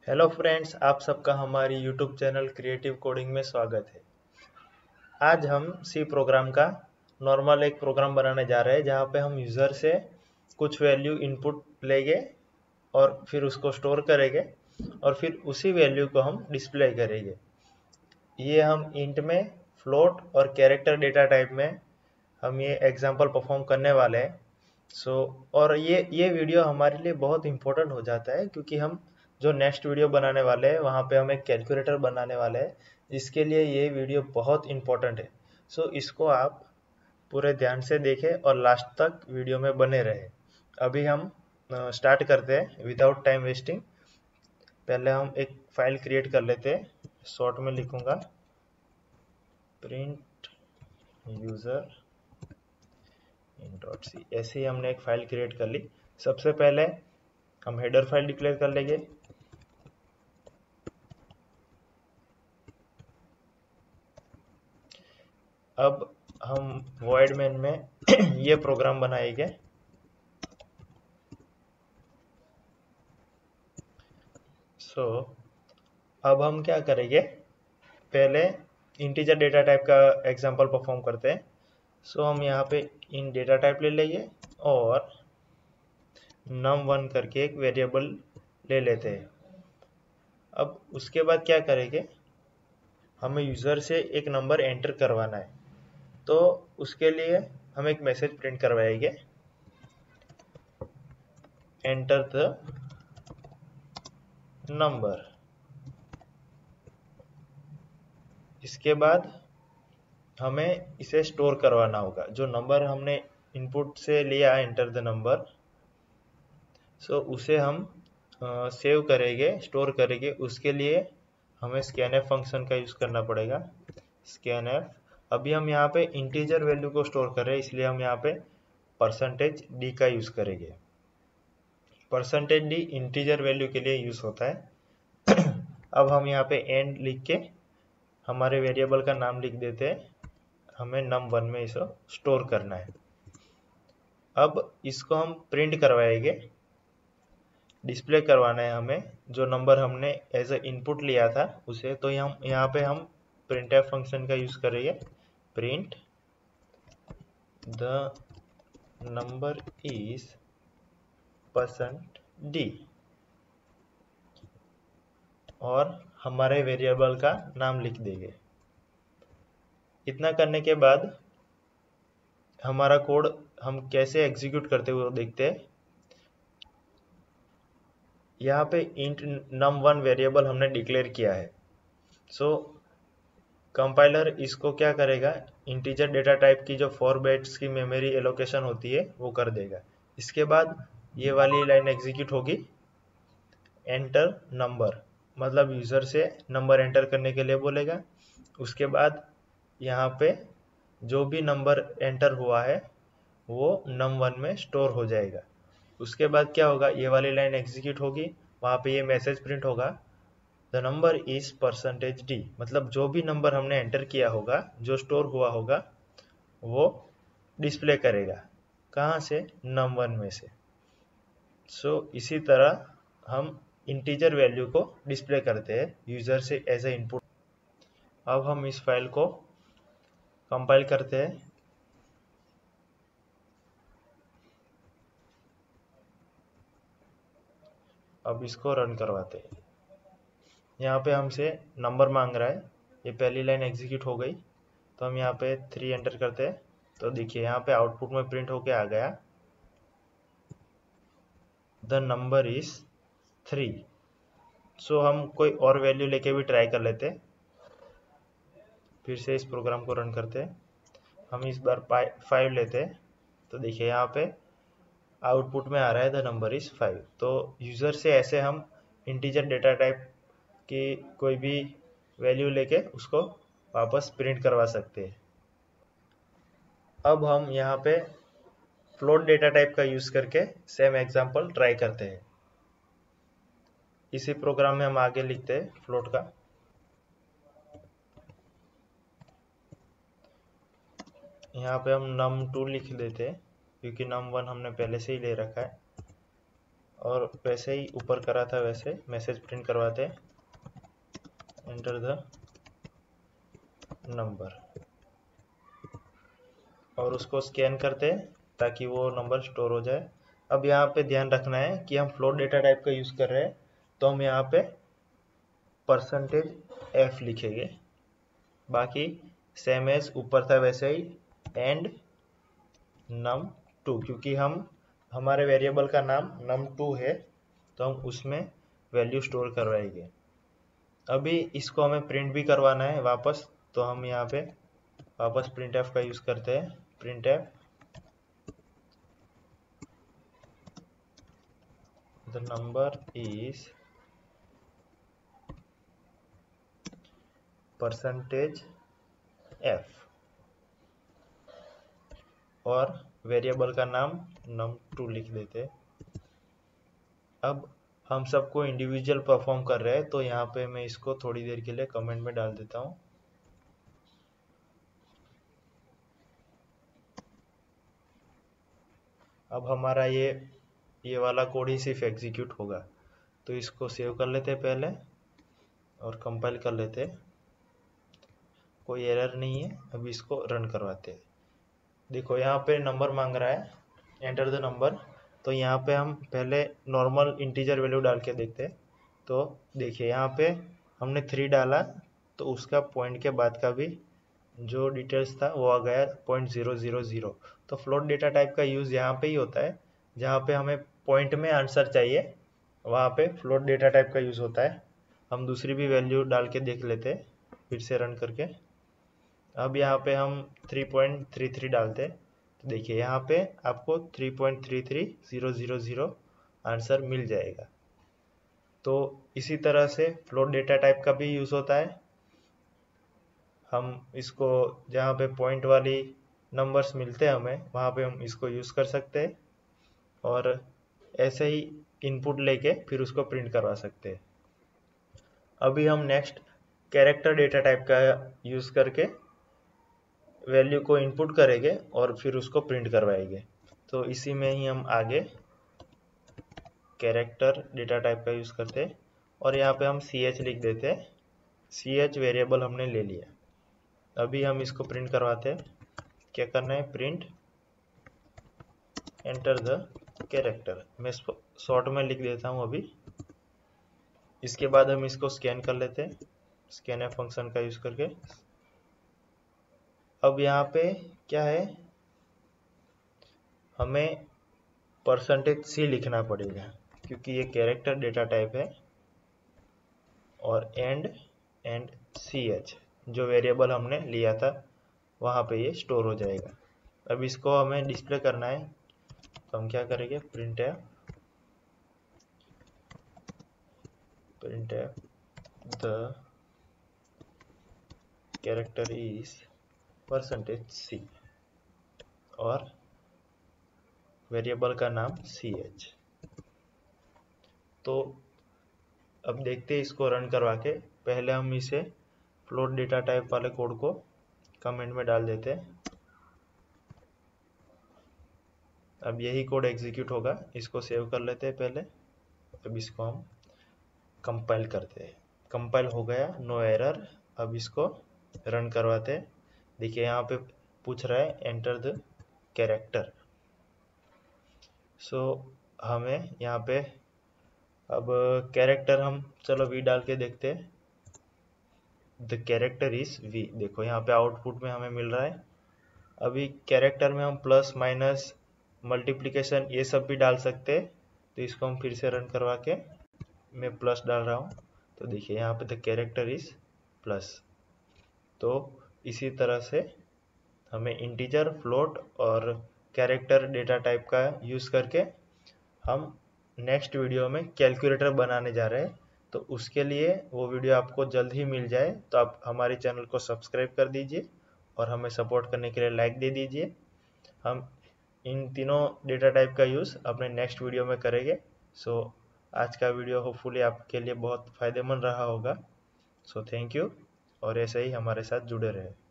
Hello friends, आप सबका हमारी यूट्यूब चैनल क्रिएटिव कोडिंग में स्वागत है। आज हम सी प्रोग्राम का नॉर्मल एक प्रोग्राम बनाने जा रहे हैं जहाँ पे हम यूज़र से कुछ वैल्यू इनपुट लेंगे और फिर उसको स्टोर करेंगे और फिर उसी वैल्यू को हम डिस्प्ले करेंगे। ये हम इंट में, फ्लोट और कैरेक्टर डेटा टाइप में हम ये एग्जांपल परफॉर्म करने वाले हैं। और ये वीडियो हमारे लिए बहुत इंपॉर्टेंट हो जाता है क्योंकि हम जो नेक्स्ट वीडियो बनाने वाले हैं वहाँ पे हम एक कैलकुलेटर बनाने वाले हैं, जिसके लिए ये वीडियो बहुत इंपॉर्टेंट है। इसको आप पूरे ध्यान से देखें और लास्ट तक वीडियो में बने रहे। अभी हम स्टार्ट करते हैं विदाउट टाइम वेस्टिंग। पहले हम एक फाइल क्रिएट कर लेते हैं। शॉर्ट में लिखूंगा प्रिंट यूजर .c। ऐसे ही हमने एक फाइल क्रिएट कर ली। सबसे पहले हम हेडर फाइल डिक्लेयर कर लेंगे। अब हम void main में ये प्रोग्राम बनाएंगे। अब हम क्या करेंगे, पहले इंटीजर डेटा टाइप का एग्जांपल परफॉर्म करते हैं। हम यहाँ पे इन डेटा टाइप ले लेंगे और num1 करके एक वेरिएबल ले लेते हैं। अब उसके बाद क्या करेंगे, हमें यूजर से एक नंबर एंटर करवाना है, तो उसके लिए हम एक मैसेज प्रिंट करवाएंगे, एंटर द नंबर। इसके बाद हमें इसे स्टोर करवाना होगा, जो नंबर हमने इनपुट से लिया एंटर द नंबर, उसे हम सेव करेंगे, स्टोर करेंगे। उसके लिए हमें scanf फंक्शन का यूज करना पड़ेगा, scanf। अभी हम यहाँ पे इंटीजर वैल्यू को स्टोर कर रहे हैं, इसलिए हम यहाँ पे %d का यूज करेंगे। %d इंटीजर वैल्यू के लिए यूज होता है। अब हम यहाँ पे एंड लिख के हमारे वेरिएबल का नाम लिख देते हैं। हमें num1 में इसे स्टोर करना है। अब इसको हम प्रिंट करवाएंगे, डिस्प्ले करवाना है हमें जो नंबर हमने एज ए इनपुट लिया था उसे। तो यहाँ पे हम printf फंक्शन का यूज करेंगे, print the number is %d और हमारे वेरिएबल का नाम लिख देंगे। इतना करने के बाद हमारा कोड हम कैसे एग्जीक्यूट करते हुए देखते हैं। यहाँ पे इंट num1 वेरिएबल हमने डिक्लेयर किया है। कंपाइलर इसको क्या करेगा, इंटीजर डेटा टाइप की जो 4 बाइट्स की मेमोरी एलोकेशन होती है वो कर देगा। इसके बाद ये वाली लाइन एग्जीक्यूट होगी, एंटर नंबर, मतलब यूजर से नंबर एंटर करने के लिए बोलेगा। उसके बाद यहाँ पे जो भी नंबर एंटर हुआ है वो num1 में स्टोर हो जाएगा। उसके बाद क्या होगा, ये वाली लाइन एग्जीक्यूट होगी, वहाँ पे ये मैसेज प्रिंट होगा, द नंबर इज %d, मतलब जो भी नंबर हमने एंटर किया होगा, जो स्टोर हुआ होगा, वो डिस्प्ले करेगा। कहाँ से, num1 में से। इसी तरह हम इंटीजर वैल्यू को डिस्प्ले करते हैं यूजर से एज ए इनपुट। अब हम इस फाइल को कंपाइल करते हैं। अब इसको रन करवाते हैं। यहाँ पे हमसे नंबर मांग रहा है, ये पहली लाइन एग्जीक्यूट हो गई, तो हम यहाँ पे 3 एंटर करते हैं। तो देखिए यहाँ पे आउटपुट में प्रिंट होके आ गया, द नंबर इज 3। हम कोई और वैल्यू लेके भी ट्राई कर लेते हैं। फिर से इस प्रोग्राम को रन करते हैं। हम इस बार 5 लेते हैं, तो देखिए यहाँ पे आउटपुट में आ रहा है द नंबर इज 5। तो यूजर से ऐसे हम इंटीजर डेटा टाइप की कोई भी वैल्यू लेके उसको वापस प्रिंट करवा सकते हैं। अब हम यहाँ पे फ्लोट डेटा टाइप का यूज करके सेम एग्जांपल ट्राई करते हैं। इसी प्रोग्राम में हम आगे लिखते हैं फ्लोट का। यहाँ पे हम num2 लिख देते हैं क्योंकि num1 हमने पहले से ही ले रखा है। और वैसे ही ऊपर करा था वैसे मैसेज प्रिंट करवाते, एंटर द नंबर, और उसको स्कैन करते ताकि वो नंबर स्टोर हो जाए। अब यहाँ पे ध्यान रखना है कि हम फ्लोट डेटा टाइप का यूज़ कर रहे हैं, तो हम यहाँ पे %f लिखेंगे, बाकी सेम एज ऊपर था वैसे ही एंड num2, क्योंकि हमारे वेरिएबल का नाम num2 है, तो हम उसमें वैल्यू स्टोर करवाएंगे। अभी इसको हमें प्रिंट भी करवाना है वापस, तो हम यहाँ पे वापस printf का यूज़ करते हैं, printf the number is %f और वेरिएबल का नाम num2 लिख देते। अब हम सबको इंडिविजुअल परफॉर्म कर रहे हैं, तो यहाँ पे मैं इसको थोड़ी देर के लिए कमेंट में डाल देता हूँ। अब हमारा ये वाला कोड ही सिर्फ एग्जीक्यूट होगा, तो इसको सेव कर लेते पहले और कंपाइल कर लेते। कोई एरर नहीं है। अब इसको रन करवाते हैं। देखो यहाँ पे नंबर मांग रहा है, एंटर द नंबर, तो यहाँ पे हम पहले नॉर्मल इंटीजर वैल्यू डाल के देखते हैं। तो देखिए यहाँ पे हमने 3 डाला, तो उसका पॉइंट के बाद का भी जो डिटेल्स था वो आ गया 0.000। तो फ्लोट डेटा टाइप का यूज़ यहाँ पे ही होता है, जहाँ पे हमें पॉइंट में आंसर चाहिए, वहाँ पे फ्लोट डेटा टाइप का यूज़ होता है। हम दूसरी भी वैल्यू डाल के देख लेते हैं, फिर से रन करके। अब यहाँ पे हम 3.33 डालते, तो देखिए यहाँ पे आपको 3.33000 आंसर मिल जाएगा। तो इसी तरह से फ्लोट डेटा टाइप का भी यूज़ होता है। हम इसको जहाँ पे पॉइंट वाली नंबर्स मिलते हैं हमें, वहाँ पे हम इसको यूज़ कर सकते हैं, और ऐसे ही इनपुट लेके फिर उसको प्रिंट करवा सकते हैं। अभी हम नेक्स्ट कैरेक्टर डेटा टाइप का यूज़ करके वैल्यू को इनपुट करेंगे और फिर उसको प्रिंट करवाएंगे। तो इसी में ही हम आगे कैरेक्टर डेटा टाइप का यूज़ करते हैं, और यहाँ पे हम ch लिख देते हैं। ch वेरिएबल हमने ले लिया। अभी हम इसको प्रिंट करवाते हैं। क्या करना है, प्रिंट एंटर द कैरेक्टर, मैं शॉर्ट में लिख देता हूँ अभी। इसके बाद हम इसको स्कैन कर लेते हैं, स्कैन फंक्शन का यूज़ करके। अब यहाँ पे क्या है, हमें %c लिखना पड़ेगा, क्योंकि ये कैरेक्टर डेटा टाइप है, और एंड ch जो वेरिएबल हमने लिया था वहाँ पे ये स्टोर हो जाएगा। अब इसको हमें डिस्प्ले करना है, तो हम क्या करेंगे, printf the character is %c और वेरिएबल का नाम ch। तो अब देखते हैं इसको रन करवा के। पहले हम इसे फ्लोट डेटा टाइप वाले कोड को कमेंट में डाल देते हैं। अब यही कोड एग्जीक्यूट होगा, इसको सेव कर लेते हैं पहले। अब इसको हम कंपाइल करते हैं, कंपाइल हो गया, नो एरर। अब इसको रन करवाते हैं। देखिए यहाँ पे पूछ रहा है एंटर द कैरेक्टर। सो हमें यहाँ पे अब कैरेक्टर हम चलो v डाल के देखते हैं। द कैरेक्टर इज v, देखो यहाँ पे आउटपुट में हमें मिल रहा है। अभी कैरेक्टर में हम प्लस माइनस मल्टीप्लिकेशन ये सब भी डाल सकते हैं, तो इसको हम फिर से रन करवा के मैं प्लस डाल रहा हूँ, तो देखिए यहाँ पे द कैरेक्टर इज प्लस। तो इसी तरह से हमें इंटीजर, फ्लोट और कैरेक्टर डेटा टाइप का यूज़ करके हम नेक्स्ट वीडियो में कैलकुलेटर बनाने जा रहे हैं। तो उसके लिए वो वीडियो आपको जल्द ही मिल जाए, तो आप हमारे चैनल को सब्सक्राइब कर दीजिए और हमें सपोर्ट करने के लिए लाइक दे दीजिए। हम इन तीनों डेटा टाइप का यूज़ अपने नेक्स्ट वीडियो में करेंगे। सो आज का वीडियो होपफुली आपके लिए बहुत फ़ायदेमंद रहा होगा। सो थैंक यू, और ऐसे ही हमारे साथ जुड़े रहे।